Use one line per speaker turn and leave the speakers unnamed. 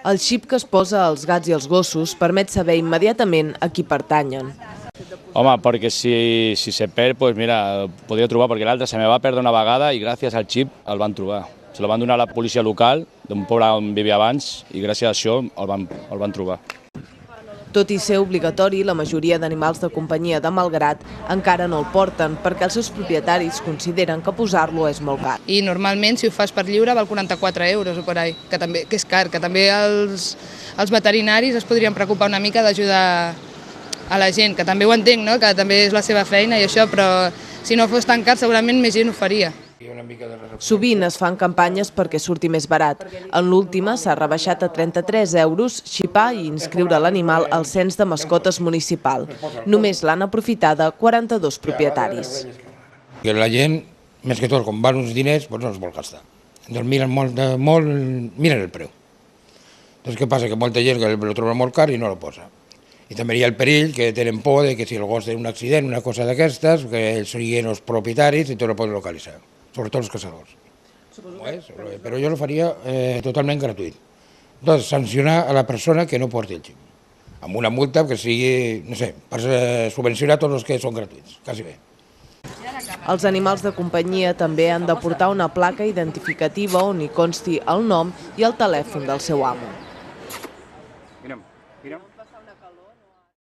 El xip que es posa als gats i als gossos permet saber immediatament a qui pertanyen.
Home, perquè si se perd, doncs mira, el podria trobar, perquè l'altre se me va perdre una vegada i gràcies al xip el van trobar. Se el van donar a la policia local, d'un poble on vivia abans, i gràcies a això el van trobar.
Tot i ser obligatori, la majoria d'animals de companyia de Malgrat encara no el porten perquè els seus propietaris consideren que posar-lo és molt car.
I normalment, si ho fas per lliure, val 44 euros o per ahí, que és car, que també els veterinaris es podrien preocupar una mica d'ajudar a la gent, que també ho entenc, no? Que també és la seva feina i això, però si no fos tan car segurament més gent ho faria.
Sovint es fan campanyes perquè surti més barat. En l'última s'ha rebaixat a 33 euros xipar i inscriure l'animal al cens de mascotes municipal. Només l'han aprofitada 42 propietaris.
La gent, més que tot, quan van uns diners, no els vol gastar. Doncs miren miren el preu. Doncs què passa? Que molta gent que el troba molt car i no el posa. I també hi ha el perill que tenen por de que si el gos té un accident, una cosa d'aquestes, que ells siguin els propietaris i tot el poden localitzar. Sobretot els caçadors. Però jo ho faria totalment gratuït. Doncs sancionar a la persona que no porti el xip. Amb una multa que sigui, no sé, per subvencionar tots els que són gratuïts, quasi bé.
Els animals de companyia també han de portar una placa identificativa on hi consti el nom i el telèfon del seu amo.